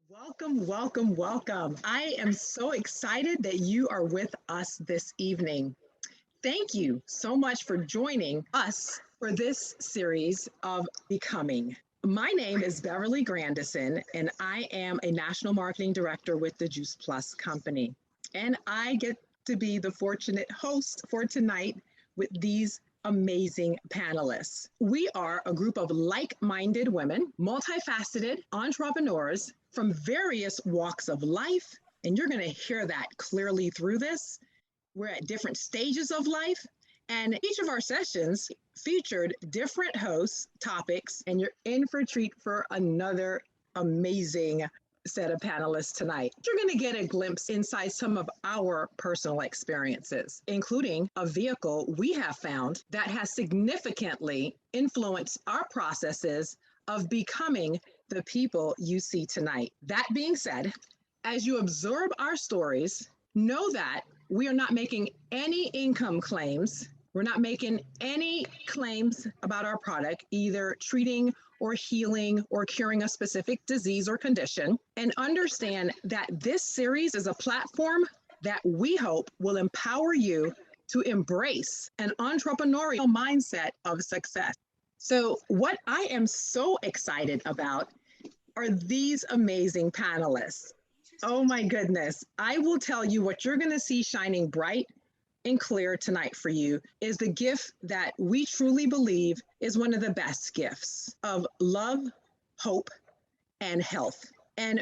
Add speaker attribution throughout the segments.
Speaker 1: Welcome, welcome, welcome. I am so excited that you are with us this evening. Thank you so much for joining us for this series of Becoming. My name is Beverly Grandison, and I am a National Marketing Director with the Juice Plus Company. And I get to be the fortunate host for tonight with these amazing panelists. We are a group of like-minded women, multifaceted entrepreneurs from various walks of life, and you're going to hear that clearly through this. We're at different stages of life, and each of our sessions featured different hosts, topics, and you're in for a treat for another amazing set of panelists tonight. You're going to get a glimpse inside some of our personal experiences, including a vehicle we have found that has significantly influenced our processes of becoming the people you see tonight. That being said, as you absorb our stories, know that we are not making any income claims. We're not making any claims about our product, either treating or healing or curing a specific disease or condition. And understand that this series is a platform that we hope will empower you to embrace an entrepreneurial mindset of success. So, what I am so excited about are these amazing panelists. Oh my goodness. I will tell you what you're going to see shining bright and clear tonight for you is the gift that we truly believe is one of the best gifts of love, hope, and health. And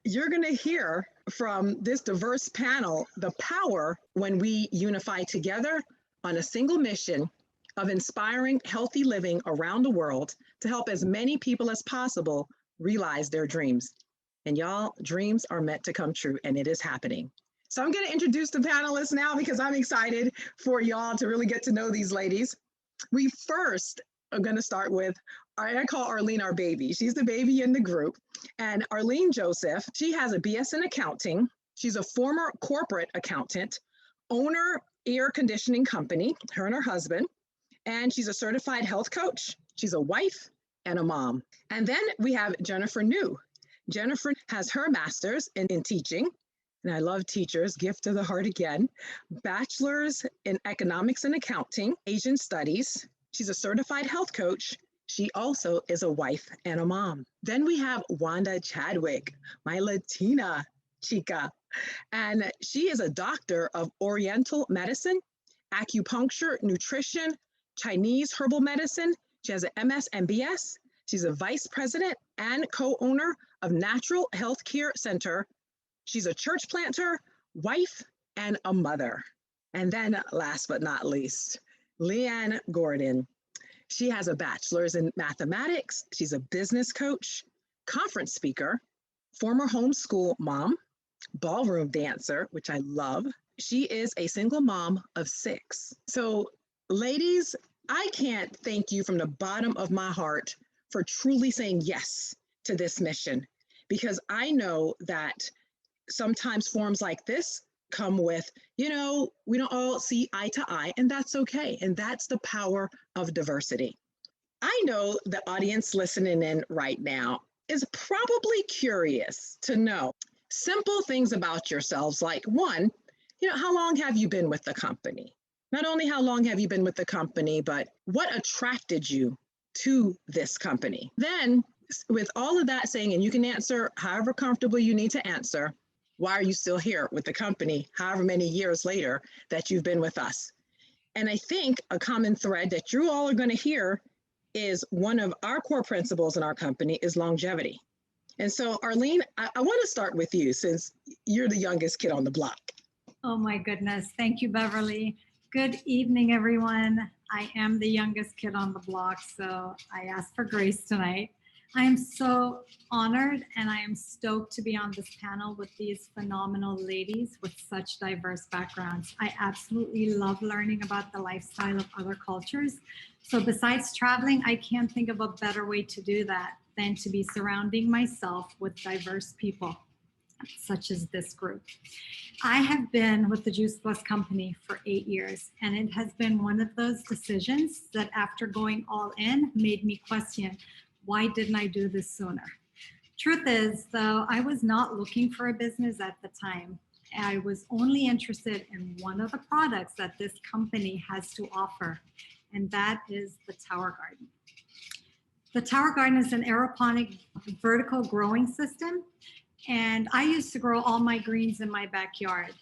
Speaker 1: you're going to hear from this diverse panel the power when we unify together on a single mission of inspiring healthy living around the world to help as many people as possible realize their dreams. And y'all, dreams are meant to come true, and it is happening. So I'm going to introduce the panelists now because I'm excited for y'all to really get to know these ladies. We first are going to start with, I call Arlene our baby. She's the baby in the group. And Arlene Joseph, she has a BS in accounting. She's a former corporate accountant, owner air conditioning company, her and her husband. And she's a certified health coach. She's a wife and a mom. And then we have Jennifer New. Jennifer has her master's in teaching. And I love teachers, gift of the heart again. Bachelor's in economics and accounting, Asian studies. She's a certified health coach. She also is a wife and a mom. Then we have Wanda Chadwick, my Latina chica. And she is a doctor of Oriental medicine, acupuncture, nutrition, Chinese herbal medicine. She has an MS and BS. She's a vice president and co-owner of Natural Healthcare Center. She's a church planter, wife, and a mother. And then last but not least, Leanne Gordon. She has a bachelor's in mathematics. She's a business coach, conference speaker, former homeschool mom, ballroom dancer, which I love. She is a single mom of 6. So ladies, I can't thank you from the bottom of my heart for truly saying yes to this mission, because I know that sometimes forums like this come with, we don't all see eye to eye, and that's okay. And that's the power of diversity. I know the audience listening in right now is probably curious to know simple things about yourselves. Like one, how long have you been with the company? Not only how long have you been with the company, but what attracted you to this company? Then with all of that saying, and you can answer however comfortable you need to answer, why are you still here with the company, however many years later that you've been with us? And I think a common thread that you all are going to hear is one of our core principles in our company is longevity. And so, Arlene, I want to start with you since you're the youngest kid on the block.
Speaker 2: Oh my goodness. Thank you, Beverly. Good evening, everyone. I am the youngest kid on the block, so I ask for grace tonight. I am so honored and I am stoked to be on this panel with these phenomenal ladies with such diverse backgrounds. I absolutely love learning about the lifestyle of other cultures. So besides traveling, I can't think of a better way to do that than to be surrounding myself with diverse people, such as this group. I have been with the Juice Plus company for 8 years, and it has been one of those decisions that after going all in made me question, why didn't I do this sooner? Truth is, though, I was not looking for a business at the time. I was only interested in one of the products that this company has to offer, and that is the Tower Garden. The Tower Garden is an aeroponic vertical growing system, and I used to grow all my greens in my backyard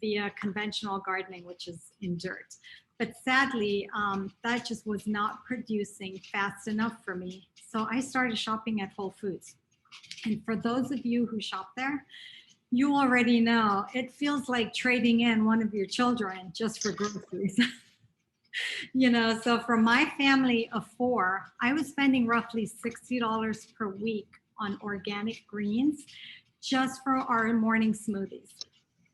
Speaker 2: via conventional gardening, which is in dirt. But sadly, that just was not producing fast enough for me. So I started shopping at Whole Foods. And for those of you who shop there, you already know it feels like trading in one of your children just for groceries. So for my family of four, I was spending roughly $60 per week on organic greens just for our morning smoothies.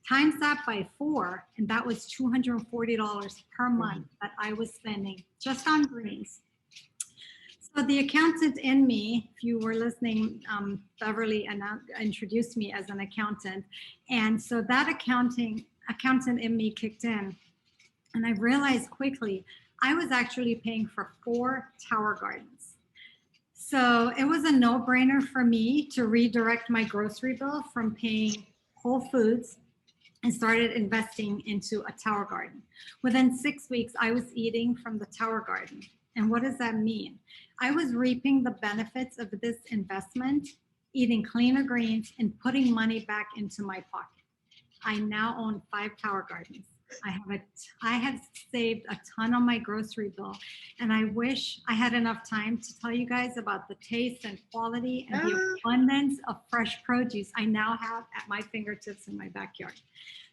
Speaker 2: Times that by four, and that was $240 per month that I was spending just on greens. So the accountant in me, if you were listening, Beverly introduced me as an accountant. And so that accountant in me kicked in. And I realized quickly, I was actually paying for 4 Tower Gardens. So it was a no-brainer for me to redirect my grocery bill from paying Whole Foods and started investing into a Tower Garden. Within 6 weeks, I was eating from the Tower Garden. And what does that mean? I was reaping the benefits of this investment, eating cleaner greens, and putting money back into my pocket. I now own 5 Tower Gardens. I have saved a ton on my grocery bill, and I wish I had enough time to tell you guys about the taste and quality and the abundance of fresh produce I now have at my fingertips in my backyard.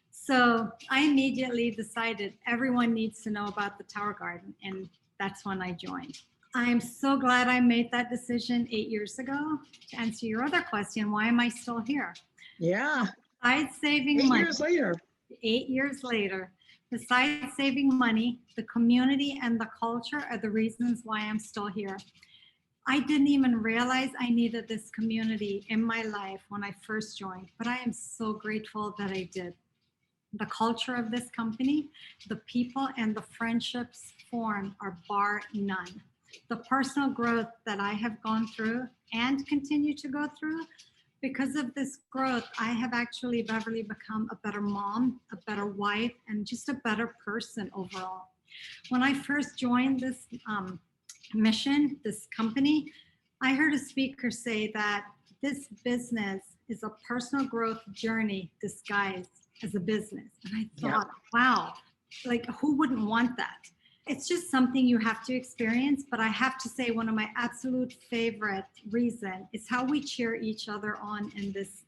Speaker 2: So I immediately decided everyone needs to know about the Tower Garden, and that's when I joined. I'm so glad I made that decision 8 years ago. To answer your other question, why am I still here?
Speaker 1: Yeah.
Speaker 2: Besides saving
Speaker 1: 8
Speaker 2: money.
Speaker 1: 8 years later.
Speaker 2: 8 years later, besides saving money, the community and the culture are the reasons why I'm still here. I didn't even realize I needed this community in my life when I first joined, but I am so grateful that I did. The culture of this company, the people and the friendships formed are bar none. The personal growth that I have gone through and continue to go through, because of this growth, I have actually, Beverly, become a better mom, a better wife, and just a better person overall. When I first joined this mission, this company, I heard a speaker say that this business is a personal growth journey disguised as a business. And I thought, wow, like who wouldn't want that? It's just something you have to experience. But I have to say, one of my absolute favorite reason is how we cheer each other on in this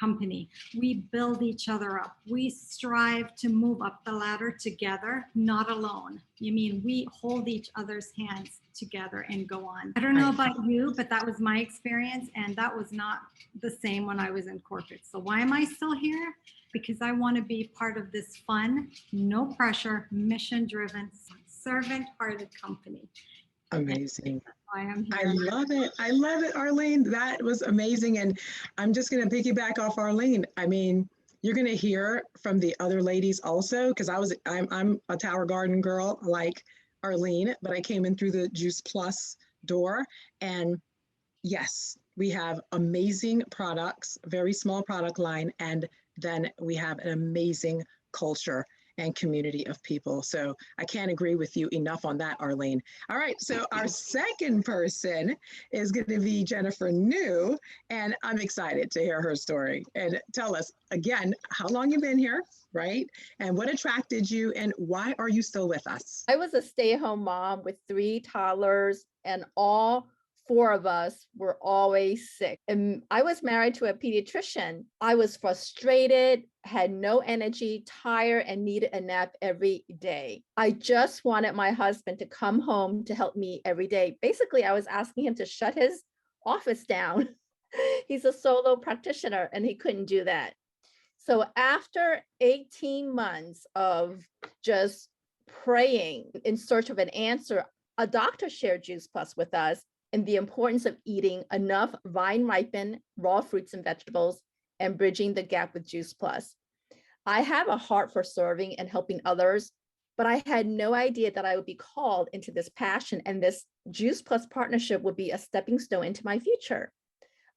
Speaker 2: company. We build each other up. We strive to move up the ladder together, not alone. We hold each other's hands together and go on. I don't know about you, but that was my experience. And that was not the same when I was in corporate. So why am I still here? Because I want to be part of this fun, no pressure, mission-driven, servant-hearted company.
Speaker 1: Amazing.
Speaker 2: I am here.
Speaker 1: I love it. I love it, Arlene. That was amazing. And I'm just going to piggyback off Arlene. I mean, you're going to hear from the other ladies also, because I'm a Tower Garden girl like Arlene, but I came in through the Juice Plus door. And yes, we have amazing products, very small product line, and then we have an amazing culture and community of people. So I can't agree with you enough on that, Arlene. All right, so our second person is going to be Jennifer New, and I'm excited to hear her story. And tell us again how long you've been here, right? And what attracted you, and why are you still with us?
Speaker 3: I was a stay-at-home mom with 3 toddlers, and all 4 of us were always sick. And I was married to a pediatrician. I was frustrated, had no energy, tired, and needed a nap every day. I just wanted my husband to come home to help me every day. Basically, I was asking him to shut his office down. He's a solo practitioner, and he couldn't do that. So after 18 months of just praying in search of an answer, a doctor shared Juice Plus with us and the importance of eating enough vine-ripened raw fruits and vegetables and bridging the gap with Juice Plus. I have a heart for serving and helping others, but I had no idea that I would be called into this passion, and this Juice Plus partnership would be a stepping stone into my future.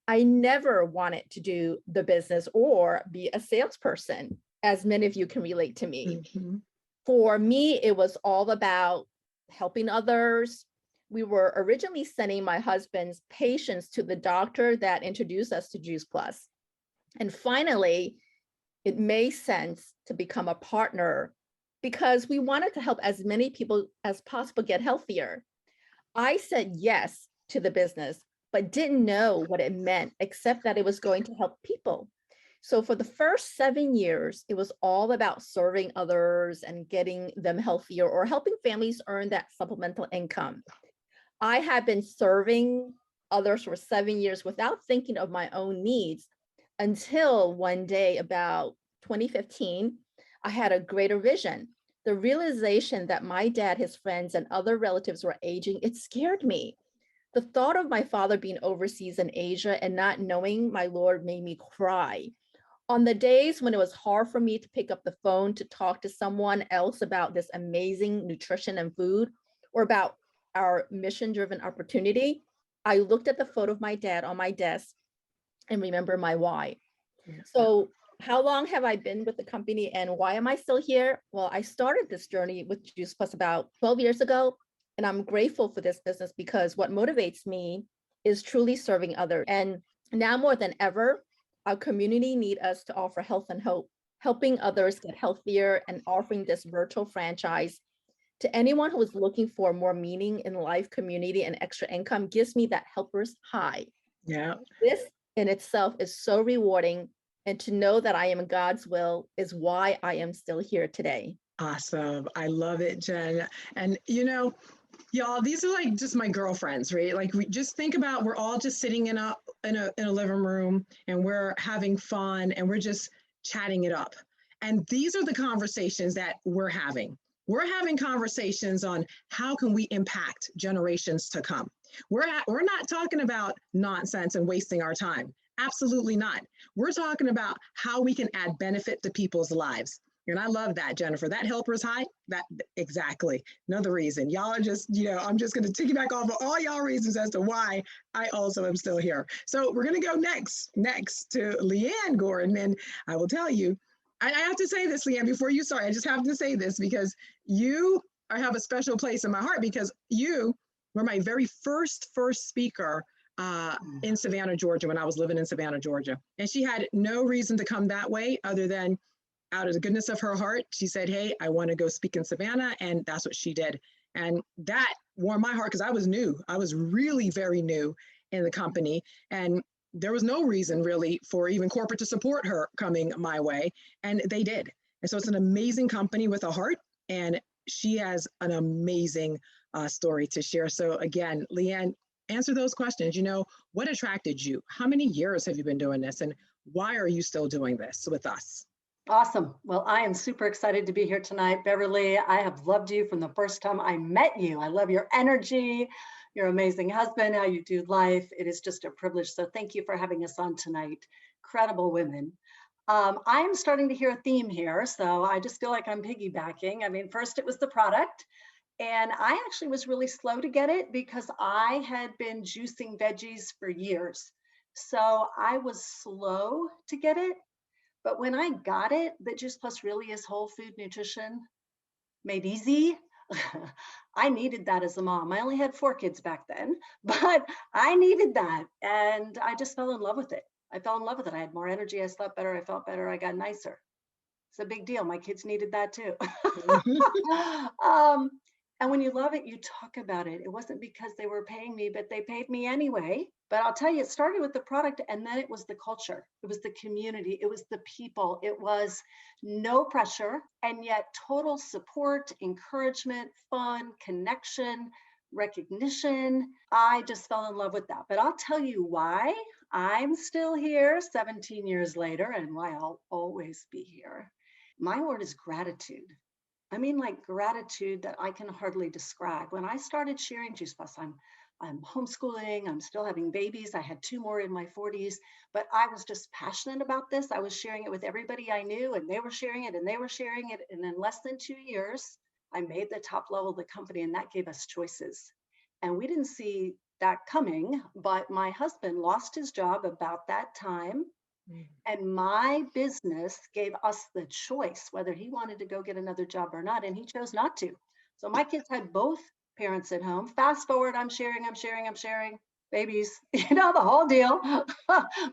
Speaker 3: I never wanted to do the business or be a salesperson, as many of you can relate to me.
Speaker 1: Mm-hmm.
Speaker 3: For me, it was all about helping others. We were originally sending my husband's patients to the doctor that introduced us to Juice Plus. And finally, it made sense to become a partner because we wanted to help as many people as possible get healthier. I said yes to the business, but didn't know what it meant, except that it was going to help people. So for the first 7 years, it was all about serving others and getting them healthier or helping families earn that supplemental income. I had been serving others for 7 years without thinking of my own needs until one day, about 2015, I had a greater vision. The realization that my dad, his friends, and other relatives were aging, it scared me. The thought of my father being overseas in Asia and not knowing my Lord made me cry. On the days when it was hard for me to pick up the phone to talk to someone else about this amazing nutrition and food, or about our mission-driven opportunity, I looked at the photo of my dad on my desk and remember my why. So how long have I been with the company and why am I still here? Well, I started this journey with Juice Plus about 12 years ago, and I'm grateful for this business because what motivates me is truly serving others. And now more than ever, our community need us to offer health and hope, helping others get healthier and offering this virtual franchise to anyone who is looking for more meaning in life, community, and extra income gives me that helper's high.
Speaker 1: Yeah.
Speaker 3: This in itself is so rewarding, and to know that I am in God's will is why I am still here today.
Speaker 1: Awesome. I love it, Jen. And y'all, these are like just my girlfriends, right? Like we just think about we're all just sitting in a living room and we're having fun and we're just chatting it up. And these are the conversations that we're having. We're having conversations on how can we impact generations to come. We're not talking about nonsense and wasting our time. Absolutely not. We're talking about how we can add benefit to people's lives. And I love that, Jennifer. That helper's high, that exactly. Another reason. Y'all are just, I'm just going to piggyback off of all y'all reasons as to why I also am still here. So we're going to go next to Leanne Gordon. And I will tell you, I have to say this, Leanne, before you start, I just have to say this because you have a special place in my heart because you were my very first speaker in Savannah, Georgia, when I was living in Savannah, Georgia. And she had no reason to come that way other than out of the goodness of her heart. She said, hey, I want to go speak in Savannah. And that's what she did. And that warmed my heart because I was new. I was really very new in the company. And there was no reason really for even corporate to support her coming my way. And they did. And so it's an amazing company with a heart. And she has an amazing story to share. So again, Leanne, answer those questions. What attracted you? How many years have you been doing this? And why are you still doing this with us?
Speaker 4: Awesome. Well, I am super excited to be here tonight, Beverly. I have loved you from the first time I met you. I love your energy, your amazing husband, how you do life. It is just a privilege. So thank you for having us on tonight. Incredible women. I'm starting to hear a theme here. So I just feel like I'm piggybacking. I mean, first it was the product. And I actually was really slow to get it because I had been juicing veggies for years. So I was slow to get it. But when I got it, that Juice Plus really is whole food nutrition made easy. I needed that as a mom. I only had 4 kids back then, but I needed that. And I just fell in love with it. I had more energy. I slept better. I felt better. I got nicer. It's a big deal. My kids needed that too. And when you love it, you talk about it. It wasn't because they were paying me, but they paid me anyway. But I'll tell you, it started with the product and then it was the culture. It was the community. It was the people. It was no pressure and yet total support, encouragement, fun, connection, recognition. I just fell in love with that. But I'll tell you why I'm still here 17 years later and why I'll always be here. My word is gratitude. I mean, like gratitude that I can hardly describe. When I started sharing Juice Plus, I'm homeschooling, I'm still having babies. I had 2 more in my 40s, but I was just passionate about this. I was sharing it with everybody I knew and they were sharing it and they were sharing it. And in less than 2 years, I made the top level of the company and that gave us choices. And we didn't see that coming, but my husband lost his job about that time. And my business gave us the choice whether he wanted to go get another job or not, and he chose not to. So my kids had both parents at home. Fast forward, I'm sharing babies, the whole deal,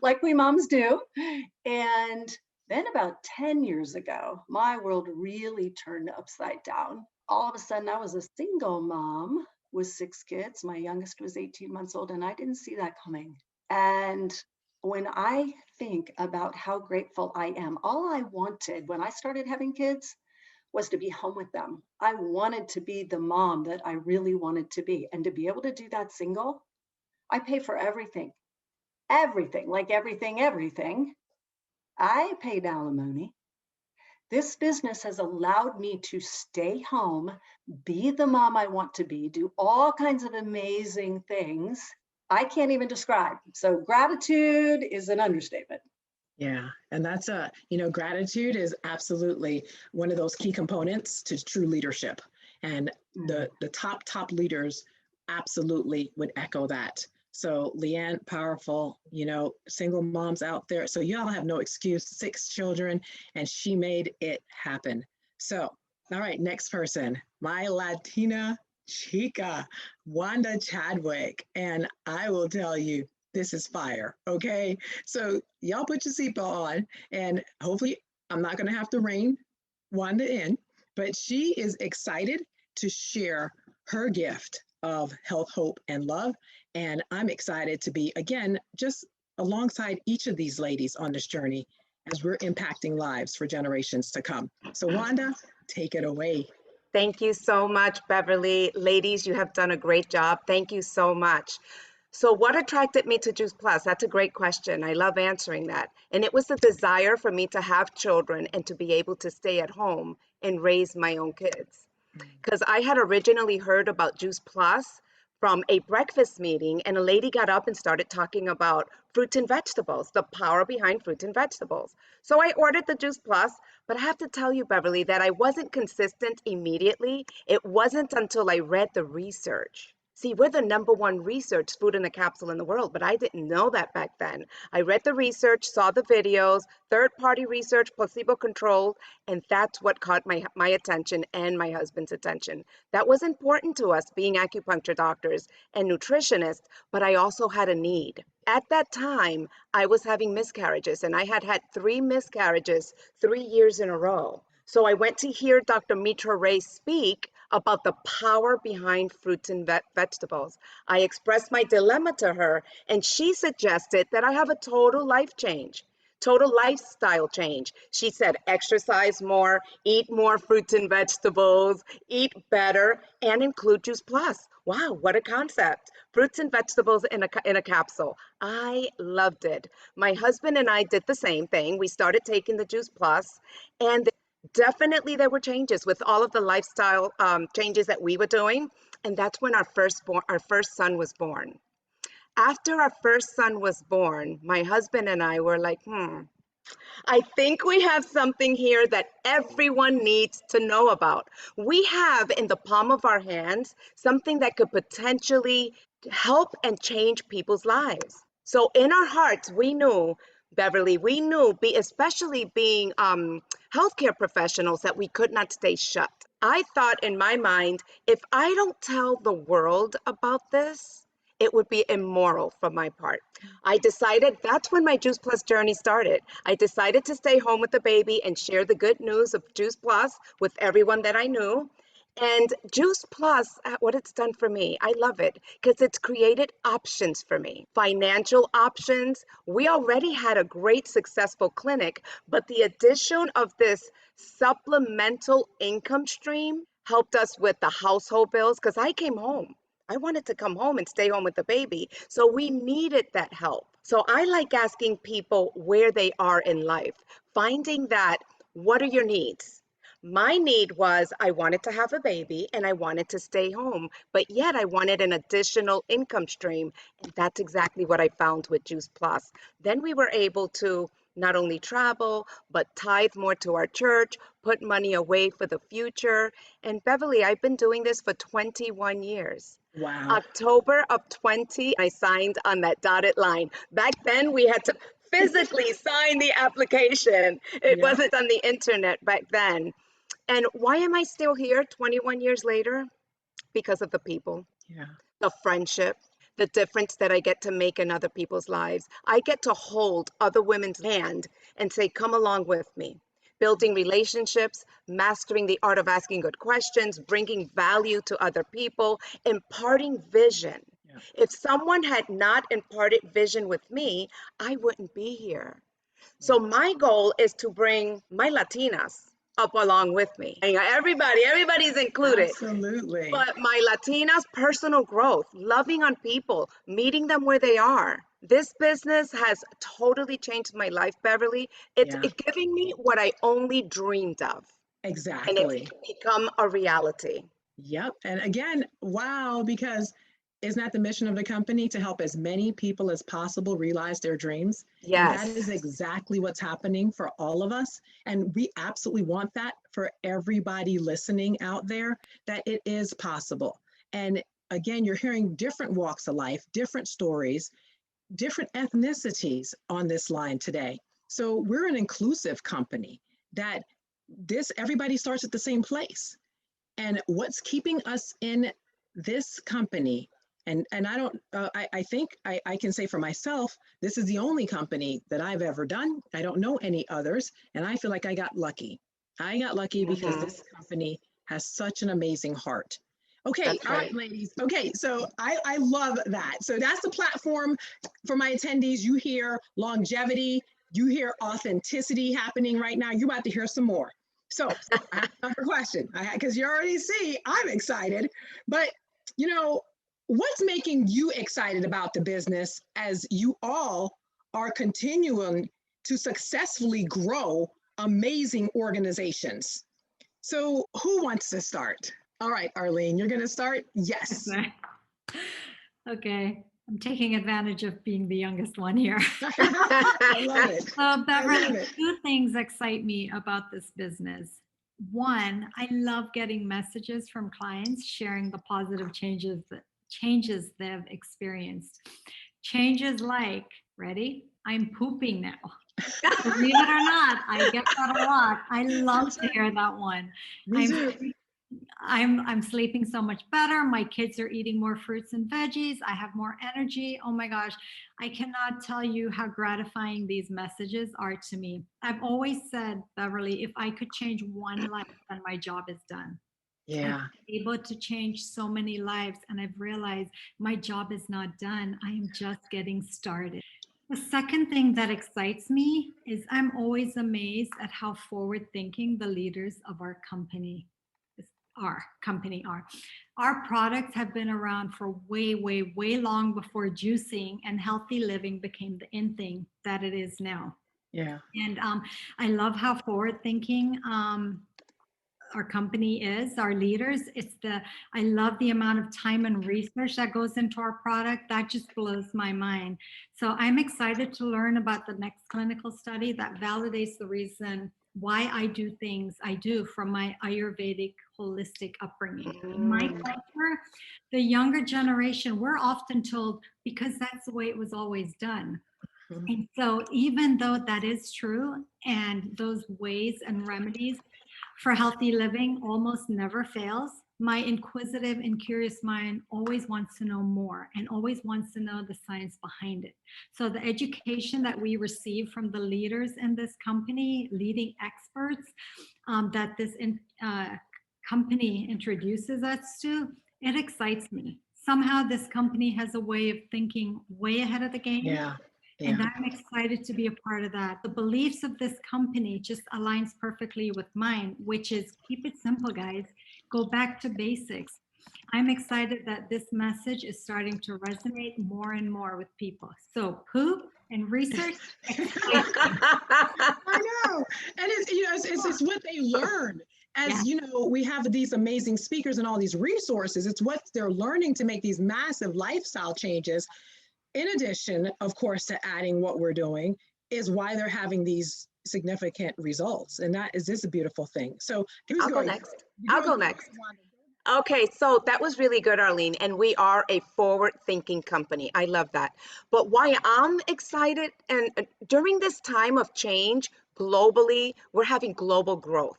Speaker 4: like we moms do. And then about 10 years ago, my world really turned upside down. All of a sudden, I was a single mom with 6 kids. My youngest was 18 months old, and I didn't see that coming. And when I think about how grateful I am, all I wanted when I started having kids was to be home with them. I wanted to be the mom that I really wanted to be. And to be able to do that single, I pay for everything, everything. I paid alimony. This business has allowed me to stay home, be the mom I want to be, do all kinds of amazing things I can't even describe. So gratitude is an understatement.
Speaker 1: Yeah, and that's gratitude is absolutely one of those key components to true leadership. And the top leaders absolutely would echo that. So Leanne, powerful, single moms out there. So y'all have no excuse, 6 children, and she made it happen. So, all right, next person, my Latina chica, Wanda Chadwick. And I will tell you, this is fire, okay? So y'all put your seatbelt on, and hopefully I'm not gonna have to rein Wanda in, but she is excited to share her gift of health, hope, and love. And I'm excited to be, again, just alongside each of these ladies on this journey as we're impacting lives for generations to come. So Wanda, take it away.
Speaker 5: Thank you so much, Beverly. Ladies, you have done a great job. Thank you so much. So what attracted me to Juice Plus? That's a great question. I love answering that. And it was the desire for me to have children and to be able to stay at home and raise my own kids. Because I had originally heard about Juice Plus from a breakfast meeting, and a lady got up and started talking about fruits and vegetables, the power behind fruits and vegetables. So I ordered the Juice Plus, but I have to tell you, Beverly, that I wasn't consistent immediately. It wasn't until I read the research. See, we're the #1 research food in a capsule in the world, but I didn't know that back then. I read the research, saw the videos, third-party research, placebo-controlled, and that's what caught my attention and my husband's attention. That was important to us, being acupuncture doctors and nutritionists, but I also had a need. At that time, I was having miscarriages, and I had had 3 miscarriages 3 years in a row. So I went to hear Dr. Mitra Ray speak about the power behind fruits and vegetables. I expressed my dilemma to her, and she suggested that I have a total life change, total lifestyle change. She said, exercise more, eat more fruits and vegetables, eat better, and include Juice Plus. Wow, what a concept. Fruits and vegetables in a capsule. I loved it. My husband and I did the same thing. We started taking the Juice Plus, and definitely there were changes with all of the lifestyle changes that we were doing. And that's when our first son was born. After our first son was born, my husband and I were like, I think we have something here that everyone needs to know about. We have in the palm of our hands something that could potentially help and change people's lives. So in our hearts, we knew, Beverly, especially being healthcare professionals, that we could not stay shut. I thought in my mind, if I don't tell the world about this, it would be immoral for my part. I decided that's when my Juice Plus journey started. I decided to stay home with the baby and share the good news of Juice Plus with everyone that I knew. And Juice Plus, what it's done for me, I love it because it's created options for me, financial options. We already had a great, successful clinic, but the addition of this supplemental income stream helped us with the household bills because I came home. I wanted to come home and stay home with the baby. So we needed that help. So I like asking people where they are in life, finding that, what are your needs? My need was I wanted to have a baby and I wanted to stay home, but yet I wanted an additional income stream. And that's exactly what I found with Juice Plus. Then we were able to not only travel, but tithe more to our church, put money away for the future. And Beverly, I've been doing this for 21 years.
Speaker 1: Wow.
Speaker 5: October of 20, I signed on that dotted line. Back then, we had to physically sign the application. It
Speaker 1: Yeah.
Speaker 5: wasn't on the internet back then. And why am I still here 21 years later? Because of the people,
Speaker 1: Yeah.
Speaker 5: the friendship, the difference that I get to make in other people's lives. I get to hold other women's hand and say, come along with me. Building relationships, mastering the art of asking good questions, bringing value to other people, imparting vision.
Speaker 1: Yeah.
Speaker 5: If someone had not imparted vision with me, I wouldn't be here.
Speaker 1: Yeah.
Speaker 5: So my goal is to bring my Latinas up along with me. Everybody's included.
Speaker 1: Absolutely.
Speaker 5: But my Latinas' personal growth, loving on people, meeting them where they are. This business has totally changed my life, Beverly.
Speaker 1: Yeah.
Speaker 5: It's giving me what I only dreamed of, and it's
Speaker 1: Exactly.
Speaker 5: become a reality.
Speaker 1: Yep. And again, wow, because isn't that the mission of the company to help as many people as possible realize their dreams? And that is
Speaker 5: Yes,
Speaker 1: exactly what's happening for all of us. And we absolutely want that for everybody listening out there, that it is possible. And again, you're hearing different walks of life, different stories, different ethnicities on this line today. So we're an inclusive company that this everybody starts at the same place. And what's keeping us in this company, and I don't, I think I can say for myself, this is the only company that I've ever done. I don't know any others, and I feel like I got lucky. I got lucky because
Speaker 5: hmm,
Speaker 1: this company has such an amazing heart. Okay,
Speaker 5: that's
Speaker 1: all right,
Speaker 5: right.
Speaker 1: ladies. Okay, so I love that. So that's the platform for my attendees. You hear longevity, you hear authenticity happening right now. You're about to hear some more. So I have another question because you already see I'm excited, but you know, what's making you excited about the business as you all are continuing to successfully grow amazing organizations? So who wants to start? All right, Arlene, you're going to start? Yes.
Speaker 2: Okay, I'm taking advantage of being the youngest one here.
Speaker 1: I love it.
Speaker 2: So,
Speaker 1: I
Speaker 2: Beverly,
Speaker 1: love it.
Speaker 2: two things excite me about this business. One, I love getting messages from clients sharing the positive changes they've experienced. Changes like, ready? I'm pooping now. Believe it or not, I get that a lot. I love to hear that one.
Speaker 1: Me
Speaker 2: I'm
Speaker 1: too.
Speaker 2: I'm sleeping so much better. My kids are eating more fruits and veggies. I have more energy. Oh my gosh. I cannot tell you how gratifying these messages are to me. I've always said, Beverly, if I could change one life, then my job is done. I've
Speaker 1: Yeah.
Speaker 2: been able to change so many lives, and I've realized my job is not done. I am just getting started. The second thing that excites me is I'm always amazed at how forward thinking the leaders of our company are. Our products have been around for way, way, way long before juicing and healthy living became the in thing that it is now.
Speaker 1: Yeah.
Speaker 2: And I love how forward thinking our company is, our leaders. I love the amount of time and research that goes into our product. That just blows my mind. So I'm excited to learn about the next clinical study that validates the reason why I do things I do from my Ayurvedic holistic upbringing. In my
Speaker 5: Mm,
Speaker 2: culture, the younger generation, we're often told because that's the way it was always done. And so, even though that is true, and those ways and remedies for healthy living almost never fails, my inquisitive and curious mind always wants to know more and always wants to know the science behind it. So, the education that we receive from the leaders in this company, leading experts that company introduces us to, it excites me. Somehow, this company has a way of thinking way ahead of the game,
Speaker 1: Yeah.
Speaker 2: and
Speaker 1: Yeah.
Speaker 2: I'm excited to be a part of that. The beliefs of this company just aligns perfectly with mine, which is keep it simple, guys. Go back to basics. I'm excited that this message is starting to resonate more and more with people. So poop and research excites me.
Speaker 1: I know. And it's what they learn.
Speaker 2: Yeah.
Speaker 1: As you know, we have these amazing speakers and all these resources. It's what they're learning to make these massive lifestyle changes. In addition, of course, to adding what we're doing, is why they're having these significant results. And that is this a beautiful thing. So who's
Speaker 5: I'll go
Speaker 1: going?
Speaker 5: next. I'll go next. Okay, so that was really good, Arlene. And we are a forward-thinking company. I love that. But why I'm excited, and during this time of change globally, we're having global growth.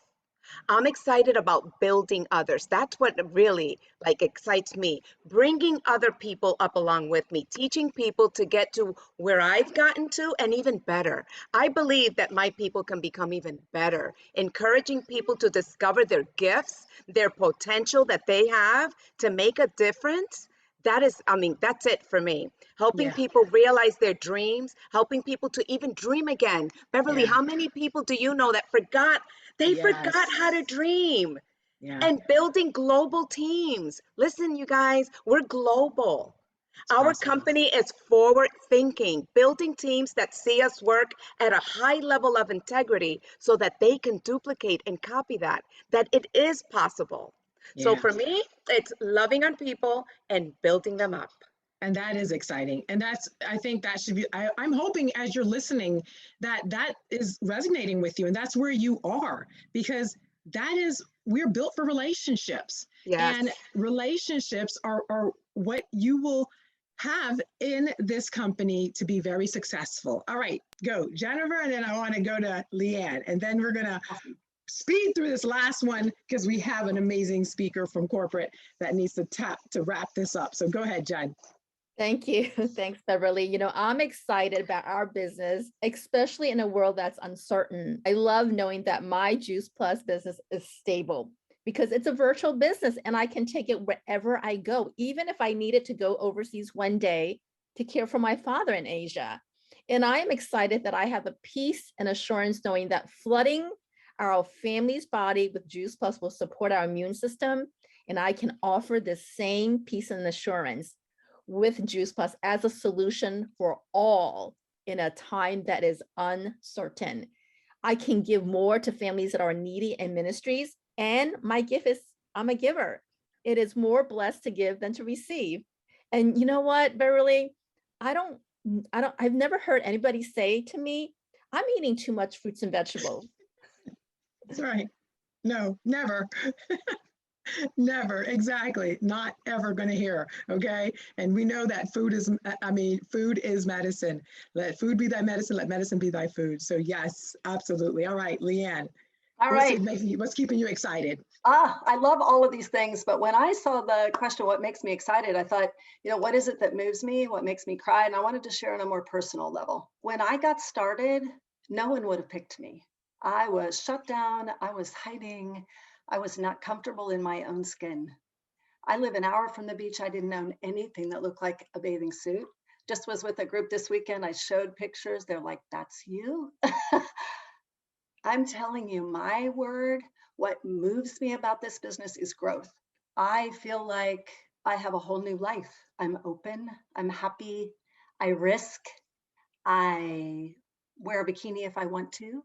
Speaker 5: I'm excited about building others. That's what really like excites me. Bringing other people up along with me, teaching people to get to where I've gotten to and even better. I believe that my people can become even better, encouraging people to discover their gifts, their potential that they have to make a difference. That is, I mean, that's it for me. Helping
Speaker 1: Yeah,
Speaker 5: people realize their dreams, helping people to even dream again. Beverly,
Speaker 1: yeah,
Speaker 5: how many people do you know that forgot? They forgot
Speaker 1: yes,
Speaker 5: how to dream,
Speaker 1: yeah,
Speaker 5: and building global teams. Listen, you guys, we're global.
Speaker 1: it's
Speaker 5: Our
Speaker 1: possible.
Speaker 5: company is forward thinking, building teams that see us work at a high level of integrity so that they can duplicate and copy that it is possible. So
Speaker 1: Yeah.
Speaker 5: for me, it's loving on people and building them up.
Speaker 1: And that is exciting. And that's, I think that should be, I'm hoping as you're listening that that is resonating with you and that's where you are because that is, we're built for relationships
Speaker 5: Yes.
Speaker 1: and relationships are what you will have in this company to be very successful. All right, go Jennifer. And then I want to go to Leanne and then we're going to
Speaker 4: Awesome.
Speaker 1: speed through this last one because we have an amazing speaker from corporate that needs to tap to wrap this up. So go ahead, Jen.
Speaker 3: Thank you. Thanks, Beverly. I'm excited about our business, especially in a world that's uncertain. I love knowing that my Juice Plus business is stable because it's a virtual business and I can take it wherever I go, even if I needed to go overseas one day to care for my father in Asia. And I am excited that I have a peace and assurance knowing that flooding our family's body with Juice Plus will support our immune system. And I can offer the same peace and assurance with Juice Plus as a solution for all in a time that is uncertain. I can give more to families that are needy and ministries. And my gift is I'm a giver. It is more blessed to give than to receive. And you know what, Beverly? I don't, I've never heard anybody say to me, I'm eating too much fruits and vegetables.
Speaker 1: That's right. No, never. Never, exactly. Not ever going to hear. Okay. And we know that food is, I mean, food is medicine. Let food be thy medicine. Let medicine be thy food. So, yes, absolutely. All right, Leanne,
Speaker 4: All right.
Speaker 1: what's keeping you excited?
Speaker 4: I love all of these things, but when I saw the question, what makes me excited, I thought, what is it that moves me? What makes me cry? And I wanted to share on a more personal level. When I got started, no one would have picked me. I was shut down. I was hiding. I was not comfortable in my own skin. I live an hour from the beach. I didn't own anything that looked like a bathing suit. Just was with a group this weekend. I showed pictures. They're like, that's you. I'm telling you, my word, what moves me about this business is growth. I feel like I have a whole new life. I'm open, I'm happy, I risk, I wear a bikini if I want to.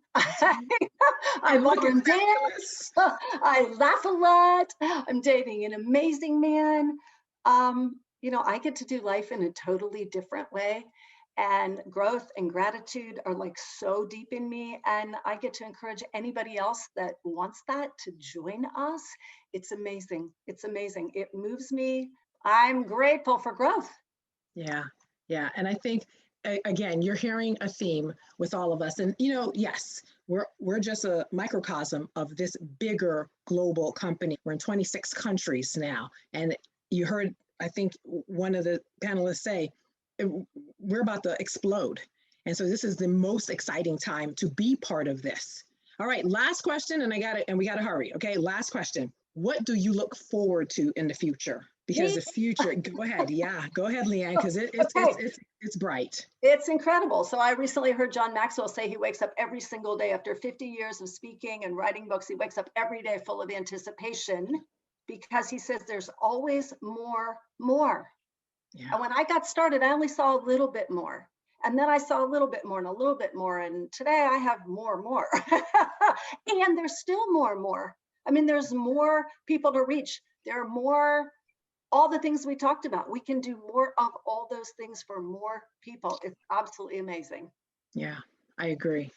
Speaker 4: I
Speaker 1: And look at
Speaker 4: volunteer,
Speaker 1: fabulous.
Speaker 4: I laugh a lot, I'm dating an amazing man. I get to do life in a totally different way. And growth and gratitude are like so deep in me. And I get to encourage anybody else that wants that to join us. It's amazing. It's amazing. It moves me. I'm grateful for growth.
Speaker 1: Yeah, yeah. And I think again, you're hearing a theme with all of us. And yes, we're just a microcosm of this bigger global company. We're in 26 countries now. And you heard, I think, one of the panelists say, we're about to explode. And so this is the most exciting time to be part of this. All right, last question, and we gotta hurry. Okay, last question. What do you look forward to in the future? Because
Speaker 4: Me?
Speaker 1: the future, go ahead. Yeah, go ahead, Leanne, because
Speaker 4: Okay.
Speaker 1: it's bright.
Speaker 4: It's incredible. So I recently heard John Maxwell say he wakes up every single day after 50 years of speaking and writing books. He wakes up every day full of anticipation because he says there's always more.
Speaker 1: Yeah.
Speaker 4: And when I got started, I only saw a little bit more. And then I saw a little bit more and a little bit more. And today I have more. And there's still more. I mean, there's more people to reach. There are more, all the things we talked about. We can do more of all those things for more people. It's absolutely amazing.
Speaker 1: Yeah, I agree.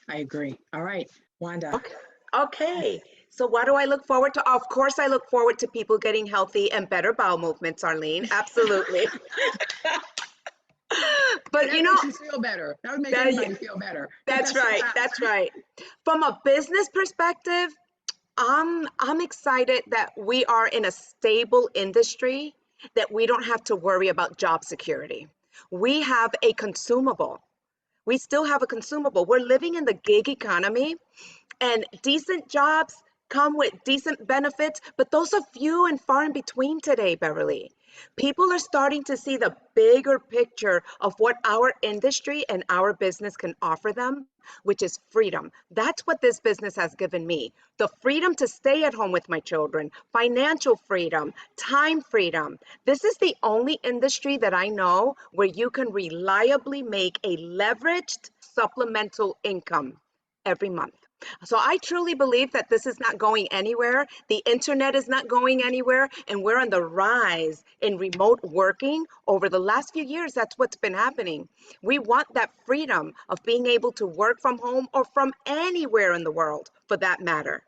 Speaker 1: All right, Wanda.
Speaker 5: Okay. Okay. So what do I look forward to? Of course, I look forward to people getting healthy and better bowel movements, Arlene. Absolutely. But
Speaker 1: That makes you feel better. That would make
Speaker 5: that,
Speaker 1: everybody feel better. Get
Speaker 5: that's
Speaker 1: that stuff
Speaker 5: right.
Speaker 1: out.
Speaker 5: That's right. From a business perspective, I'm excited that we are in a stable industry, that we don't have to worry about job security. We have a consumable. We still have a consumable. We're living in the gig economy, and decent jobs come with decent benefits, but those are few and far in between today, Beverly. People are starting to see the bigger picture of what our industry and our business can offer them, which is freedom. That's what this business has given me: the freedom to stay at home with my children, financial freedom, time freedom. This is the only industry that I know where you can reliably make a leveraged supplemental income every month. So I truly believe that this is not going anywhere. The internet is not going anywhere, and we're on the rise in remote working. Over the last few years, that's what's been happening. We want that freedom of being able to work from home or from anywhere in the world, for that matter.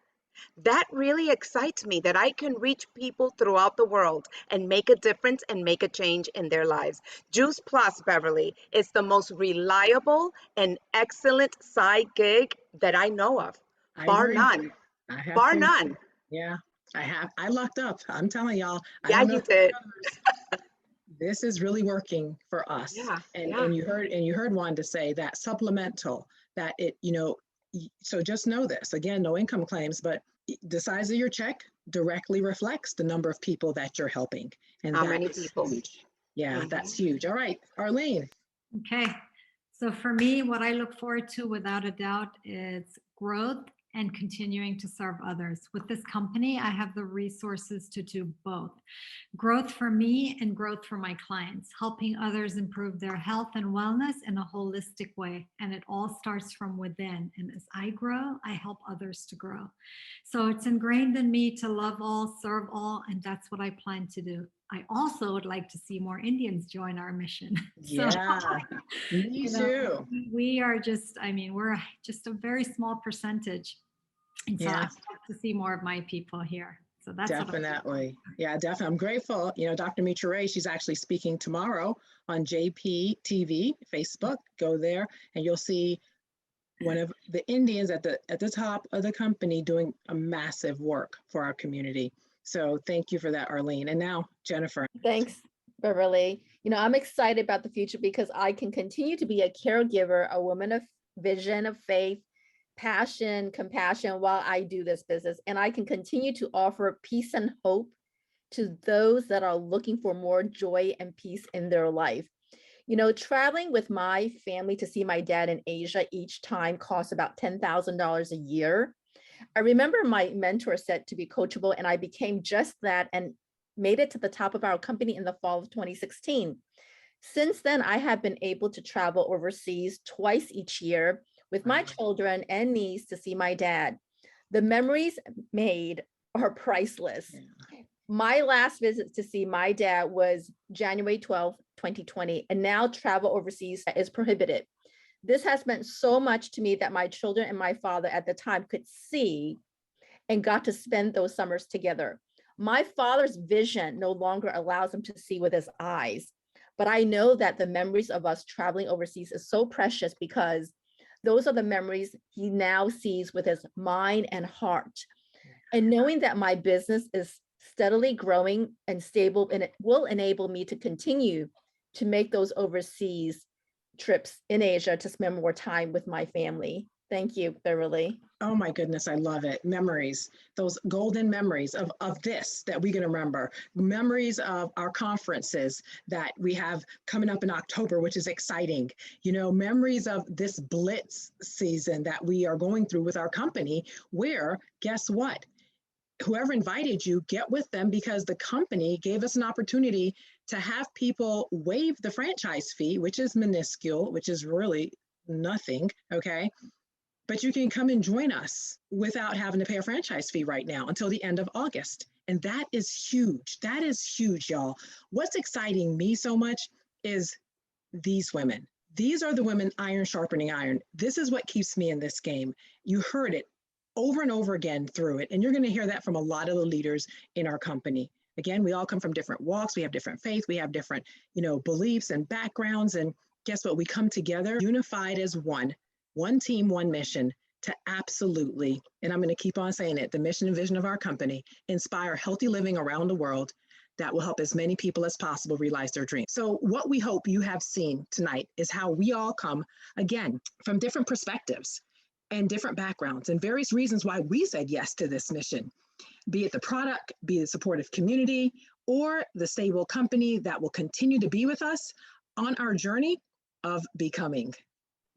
Speaker 5: That really excites me, that I can reach people throughout the world and make a difference and make a change in their lives. Juice Plus, Beverly, is the most reliable and excellent side gig that I know of,
Speaker 1: I
Speaker 5: bar
Speaker 1: agree.
Speaker 5: none,
Speaker 1: I have
Speaker 5: bar
Speaker 1: to.
Speaker 5: none.
Speaker 1: Yeah, I lucked up. I'm telling y'all, I
Speaker 5: Yeah,
Speaker 1: don't know
Speaker 5: you
Speaker 1: if the
Speaker 5: did.
Speaker 1: others, this is really working for us.
Speaker 5: Yeah,
Speaker 1: And
Speaker 5: yeah.
Speaker 1: you heard Wanda say that supplemental, that it, so just know this, again, no income claims, but the size of your check directly reflects the number of people that you're helping. And
Speaker 5: How
Speaker 1: that
Speaker 5: many
Speaker 1: is
Speaker 5: people?
Speaker 1: huge. Yeah, that's
Speaker 5: Mhm.
Speaker 1: huge. All right, Arlene.
Speaker 2: Okay. So for me, what I look forward to without a doubt is growth and continuing to serve others. With this company, I have the resources to do both. Growth for me and growth for my clients, helping others improve their health and wellness in a holistic way. And it all starts from within. And as I grow, I help others to grow. So it's ingrained in me to love all, serve all, and that's what I plan to do. I also would like to see more Indians join our mission. So,
Speaker 1: Yeah, me too.
Speaker 2: we are just, I mean, we're just a very small percentage. And so I'd
Speaker 1: Yeah.
Speaker 2: like to see more of my people here. So that's what I'm
Speaker 1: Definitely. Yeah, definitely. I'm grateful. Dr. Mitra Ray, she's actually speaking tomorrow on JP TV, Facebook. Go there and you'll see one of the Indians at the top of the company doing a massive work for our community. So thank you for that, Arlene. And now, Jennifer.
Speaker 3: Thanks, Beverly. I'm excited about the future because I can continue to be a caregiver, a woman of vision, of faith, passion, compassion while I do this business. And I can continue to offer peace and hope to those that are looking for more joy and peace in their life. Traveling with my family to see my dad in Asia each time costs about $10,000 a year. I remember my mentor said to be coachable, and I became just that and made it to the top of our company in the fall of 2016. Since then, I have been able to travel overseas twice each year with my children and niece to see my dad. The memories made are priceless. My last visit to see my dad was January 12th, 2020, and now travel overseas is prohibited. This has meant so much to me that my children and my father at the time could see and got to spend those summers together. My father's vision no longer allows him to see with his eyes, but I know that the memories of us traveling overseas is so precious because those are the memories he now sees with his mind and heart. And knowing that my business is steadily growing and stable, and it will enable me to continue to make those overseas trips in Asia to spend more time with my family. Thank you, Beverly.
Speaker 1: Oh my goodness, I love it. Memories, those golden memories of this that we're going to remember. Memories of our conferences that we have coming up in October, which is exciting. Memories of this blitz season that we are going through with our company, where, guess what? Whoever invited you, get with them, because the company gave us an opportunity to have people waive the franchise fee, which is minuscule, which is really nothing, okay? But you can come and join us without having to pay a franchise fee right now until the end of August. And that is huge. That is huge, y'all. What's exciting me so much is these women. These are the women, iron sharpening iron. This is what keeps me in this game. You heard it. over and over again through it. And you're going to hear that from a lot of the leaders in our company. Again, we all come from different walks. We have different faith. We have different, beliefs and backgrounds. And guess what? We come together unified as one team, one mission to absolutely, and I'm going to keep on saying it, the mission and vision of our company, inspire healthy living around the world that will help as many people as possible realize their dreams. So what we hope you have seen tonight is how we all come, again, from different perspectives and different backgrounds and various reasons why we said yes to this mission, be it the product, be it the supportive community, or the stable company that will continue to be with us on our journey of becoming.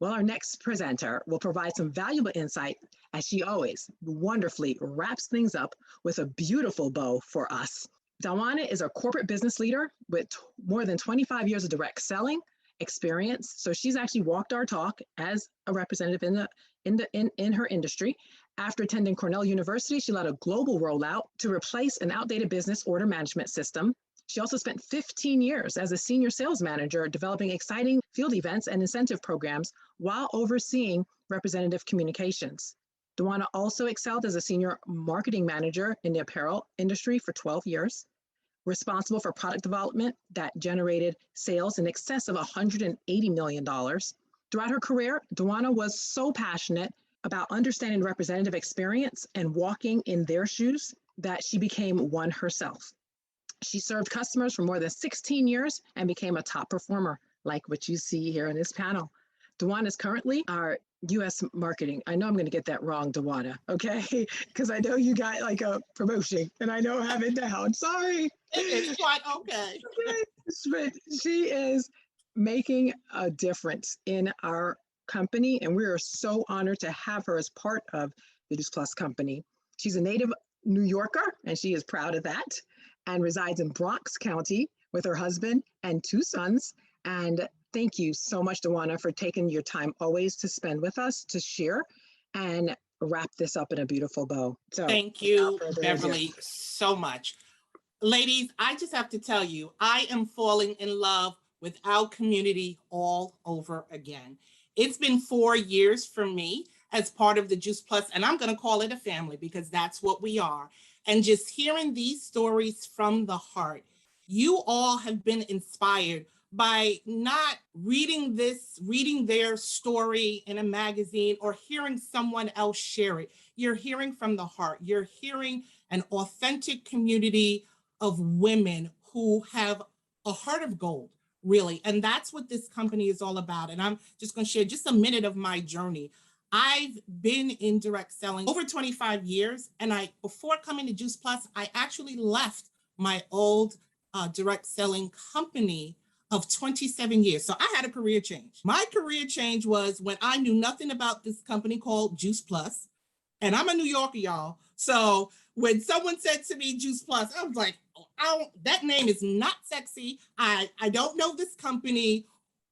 Speaker 1: Well, our next presenter will provide some valuable insight as she always wonderfully wraps things up with a beautiful bow for us. Dawana is a corporate business leader with more than 25 years of direct selling experience. So she's actually walked our talk as a representative in her industry. After attending Cornell University, she led a global rollout to replace an outdated business order management system. She also spent 15 years as a senior sales manager developing exciting field events and incentive programs while overseeing representative communications. Dawana also excelled as a senior marketing manager in the apparel industry for 12 years, responsible for product development that generated sales in excess of $180 million. Throughout her career, Dawana was so passionate about understanding representative experience and walking in their shoes that she became one herself. She served customers for more than 16 years and became a top performer, like what you see here in this panel. Dawana is currently our U.S. marketing. I know I'm going to get that wrong, Dawana, okay? Because I know you got like a promotion and I know I have it down. Sorry.
Speaker 6: It's quite okay.
Speaker 1: But she is making a difference in our company, and we are so honored to have her as part of the Juice Plus company. She's a native New Yorker, and she is proud of that, and resides in Bronx County with her husband and 2 sons. And thank you so much, Dawana, for taking your time always to spend with us, to share and wrap this up in a beautiful bow. So
Speaker 6: thank you, Beverly, so much. Ladies, I just have to tell you, I am falling in love with our community all over again. It's been 4 years for me as part of the Juice Plus, and I'm going to call it a family because that's what we are. And just hearing these stories from the heart, you all have been inspired by not reading their story in a magazine or hearing someone else share it. You're hearing from the heart. You're hearing an authentic community of women who have a heart of gold, really. And that's what this company is all about. And I'm just going to share just a minute of my journey. I've been in direct selling over 25 years. And before coming to Juice Plus, I actually left my old direct selling company of 27 years. So I had a career change. My career change was when I knew nothing about this company called Juice Plus. And I'm a New Yorker, y'all. So when someone said to me Juice Plus, I was like, that name is not sexy. I don't know this company.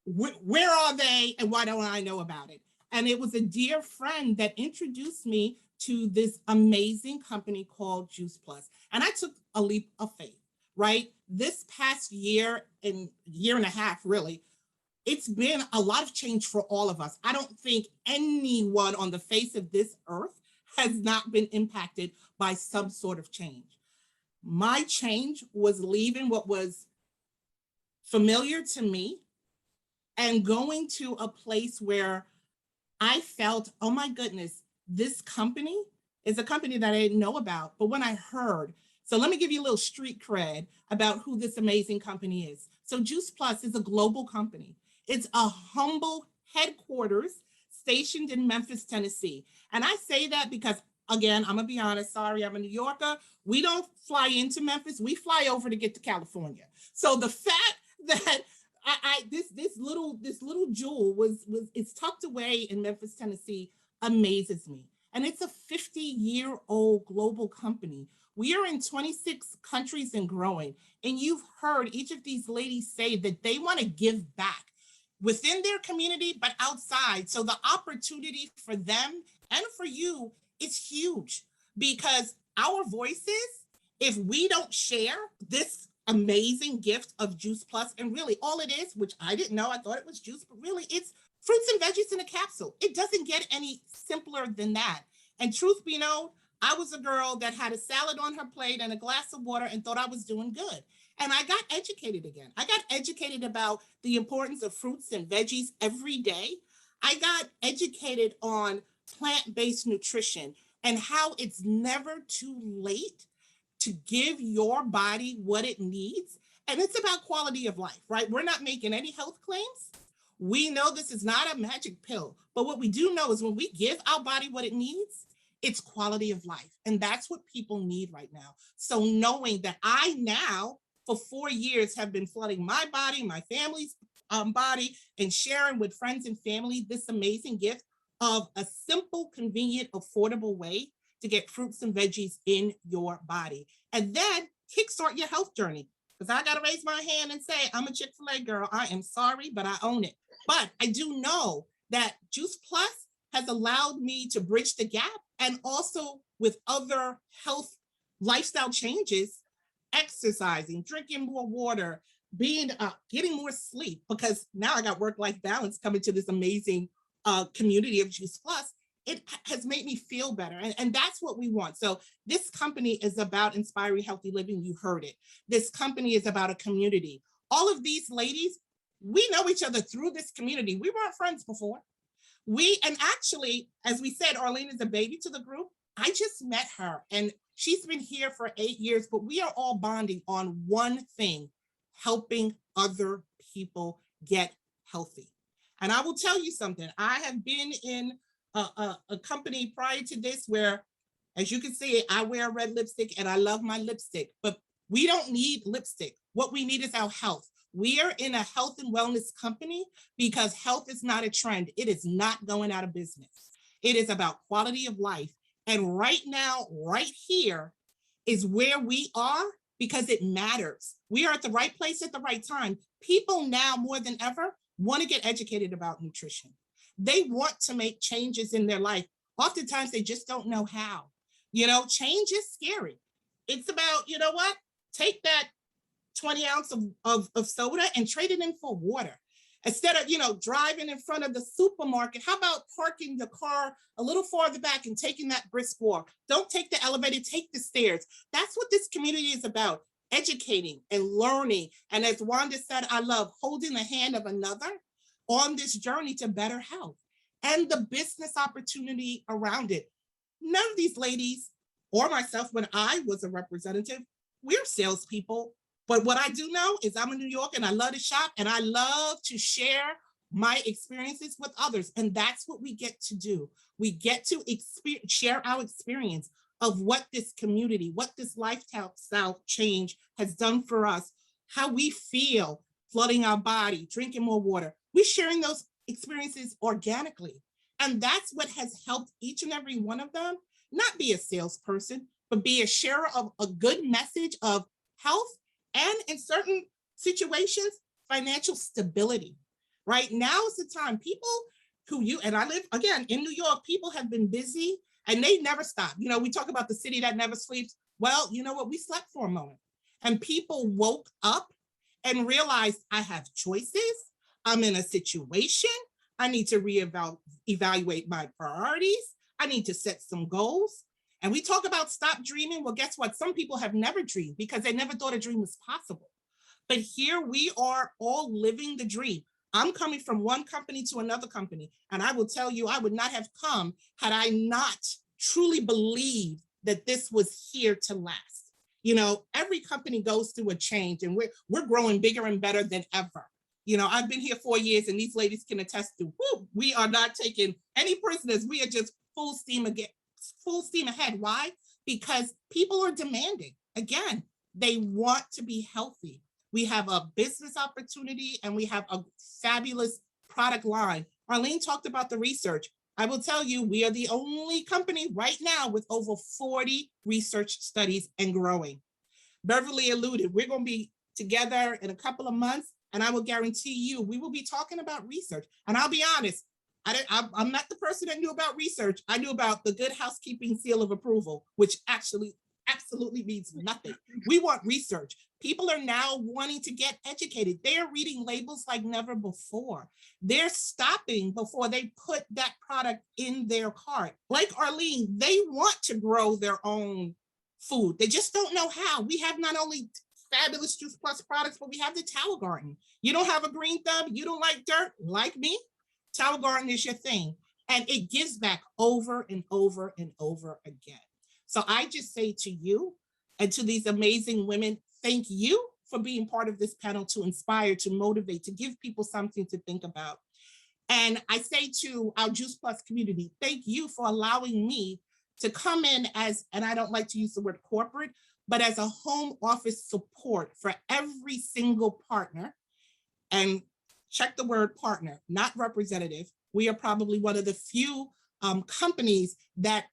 Speaker 6: Where are they? And why don't I know about it? And it was a dear friend that introduced me to this amazing company called Juice Plus. And I took a leap of faith, right? This past year and a half, really, it's been a lot of change for all of us. I don't think anyone on the face of this earth has not been impacted by some sort of change. My change was leaving what was familiar to me and going to a place where I felt, oh my goodness, this company is a company that I didn't know about. But when I heard, so let me give you a little street cred about who this amazing company is. So Juice Plus is a global company. It's a humble headquarters stationed in Memphis, Tennessee. And I say that because, again, I'm gonna be honest, sorry, I'm a New Yorker. We don't fly into Memphis, we fly over to get to California. So the fact that this little jewel it's tucked away in Memphis, Tennessee, amazes me. And it's a 50-year-old global company. We are in 26 countries and growing. And you've heard each of these ladies say that they want to give back within their community, but outside. So the opportunity for them and for you is huge, because our voices, if we don't share this amazing gift of Juice Plus, and really all it is, which I didn't know, I thought it was juice, but really it's fruits and veggies in a capsule. It doesn't get any simpler than that. And truth be known, I was a girl that had a salad on her plate and a glass of water and thought I was doing good. And I got educated again. I got educated about the importance of fruits and veggies every day. I got educated on plant-based nutrition and how it's never too late to give your body what it needs. And it's about quality of life, right? We're not making any health claims. We know this is not a magic pill, but what we do know is when we give our body what it needs, it's quality of life. And that's what people need right now. So knowing that I now, for 4 years, have been flooding my body, my family's body, and sharing with friends and family this amazing gift of a simple, convenient, affordable way to get fruits and veggies in your body. And then kickstart your health journey. Because I got to raise my hand and say, I'm a Chick-fil-A girl. I am sorry, but I own it. But I do know that Juice Plus has allowed me to bridge the gap, and also with other health lifestyle changes, exercising, drinking more water, being getting more sleep, because now I got work-life balance coming to this amazing community of Juice Plus. It has made me feel better. And that's what we want. So this company is about inspiring healthy living. You heard it. This company is about a community. All of these ladies, we know each other through this community. We weren't friends before. And actually, as we said, Arlene is a baby to the group. I just met her and she's been here for 8 years, but we are all bonding on one thing: helping other people get healthy. And I will tell you something. I have been in a company prior to this where, as you can see, I wear red lipstick and I love my lipstick, but we don't need lipstick. What we need is our health. We are in a health and wellness company because health is not a trend. It is not going out of business. It is about quality of life. And right now, right here is where we are because it matters. We are at the right place at the right time. People now more than ever want to get educated about nutrition. They want to make changes in their life. Oftentimes they just don't know how. Change is scary. It's about, you know what? Take that 20 ounce of soda and trade it in for water. Instead of, driving in front of the supermarket, how about parking the car a little farther back and taking that brisk walk? Don't take the elevator, take the stairs. That's what this community is about: educating and learning. And as Wanda said, I love holding the hand of another on this journey to better health and the business opportunity around it. None of these ladies or myself, when I was a representative, we're salespeople. But what I do know is I'm in New York and I love to shop and I love to share my experiences with others. And that's what we get to do. We get to share our experience of what this community, what this lifestyle change has done for us, how we feel flooding our body, drinking more water. We're sharing those experiences organically. And that's what has helped each and every one of them not be a salesperson, but be a sharer of a good message of health and, in certain situations, financial stability. Right now is the time. People and I live, again, in New York, people have been busy and they never stop. We talk about the city that never sleeps. Well, you know what? We slept for a moment and people woke up and realized, I have choices. I'm in a situation. I need to reevaluate my priorities. I need to set some goals. And we talk about stop dreaming. Well, guess what? Some people have never dreamed because they never thought a dream was possible. But here we are all living the dream. I'm coming from one company to another company. And I will tell you, I would not have come had I not truly believed that this was here to last. Every company goes through a change and we're growing bigger and better than ever. I've been here 4 years and these ladies can attest to, we are not taking any prisoners. We are just full steam ahead. Why? Because people are demanding. Again, they want to be healthy. We have a business opportunity and we have a fabulous product line. Arlene talked about the research. I will tell you, we are the only company right now with over 40 research studies and growing. Beverly alluded, we're going to be together in a couple of months, and I will guarantee you, we will be talking about research. And I'll be honest, I'm not the person that knew about research. I knew about the Good Housekeeping Seal of Approval, which actually absolutely means nothing. We want research. People are now wanting to get educated. They're reading labels like never before. They're stopping before they put that product in their cart. Like Arlene, they want to grow their own food. They just don't know how. We have not only fabulous Juice Plus products, but we have the Tower Garden. You don't have a green thumb, you don't like dirt, like me, Tower Garden is your thing. And it gives back over and over and over again. So I just say to you and to these amazing women, thank you for being part of this panel to inspire, to motivate, to give people something to think about. And I say to our Juice Plus community, thank you for allowing me to come in as, and I don't like to use the word corporate, but as a home office support for every single partner. And check the word partner, not representative. We are probably one of the few companies that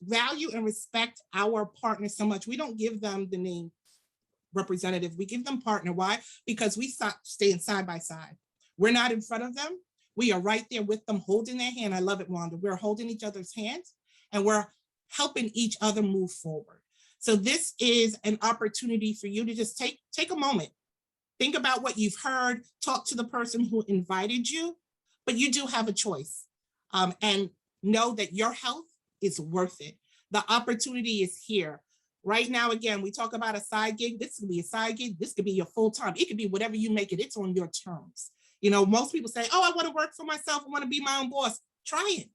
Speaker 6: value and respect our partners so much. We don't give them the name representative, we give them partner. Why? Because we staying side by side. We're not in front of them. We are right there with them, holding their hand. I love it, Wanda. We're holding each other's hands and we're helping each other move forward. So this is an opportunity for you to just take a moment. Think about what you've heard, talk to the person who invited you, but you do have a choice. And know that your health is worth it. The opportunity is here. Right now, again, we talk about a side gig. This could be a side gig. This could be your full time. It could be whatever you make it. It's on your terms. You know, most people say, oh, I want to work for myself. I want to be my own boss. Try it.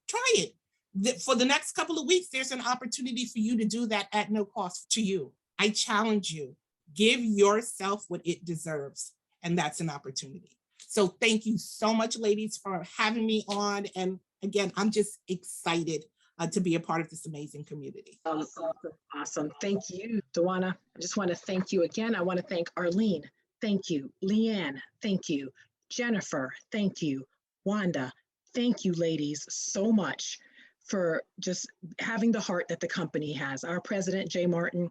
Speaker 6: Try it. For the next couple of weeks, there's an opportunity for you to do that at no cost to you. I challenge you. Give yourself what it deserves. And that's an opportunity. So thank you so much, ladies, for having me on. And again, I'm just excited to be a part of this amazing community.
Speaker 1: Awesome. Thank you, Dawana. I just want to thank you again. I want to thank Arlene. Thank you. Leanne. Thank you. Jennifer. Thank you. Wanda. Thank you, ladies, so much for just having the heart that the company has. Our president, Jay Martin,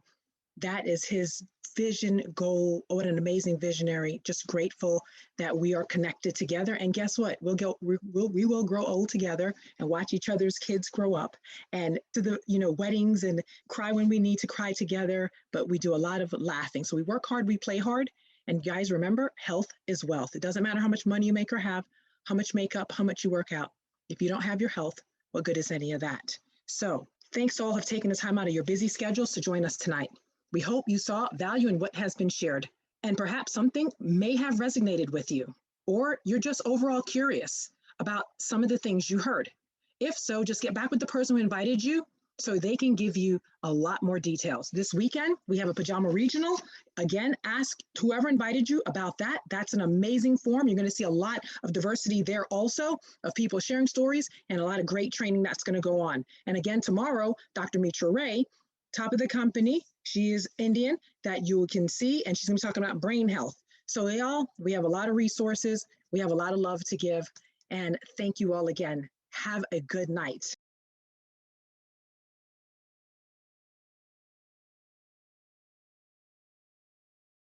Speaker 1: that is his vision, goal. What an amazing visionary. Just grateful that we are connected together. And guess what? We will grow old together and watch each other's kids grow up and to the weddings and cry when we need to cry together. But we do a lot of laughing. So we work hard, we play hard. And guys, remember, health is wealth. It doesn't matter how much money you make or have, how much makeup, how much you work out. If you don't have your health, what good is any of that? So thanks to all who have taken the time out of your busy schedules to join us tonight. We hope you saw value in what has been shared, and perhaps something may have resonated with you, or you're just overall curious about some of the things you heard. If so, just get back with the person who invited you so they can give you a lot more details. This weekend, we have a pajama regional. Again, ask whoever invited you about that. That's an amazing forum. You're going to see a lot of diversity there also, of people sharing stories and a lot of great training that's going to go on. And again, tomorrow, Dr. Mitra Ray, top of the company, she is Indian, that you can see, and she's going to be talking about brain health. So we have a lot of resources. We have a lot of love to give. And thank you all again. Have a good night.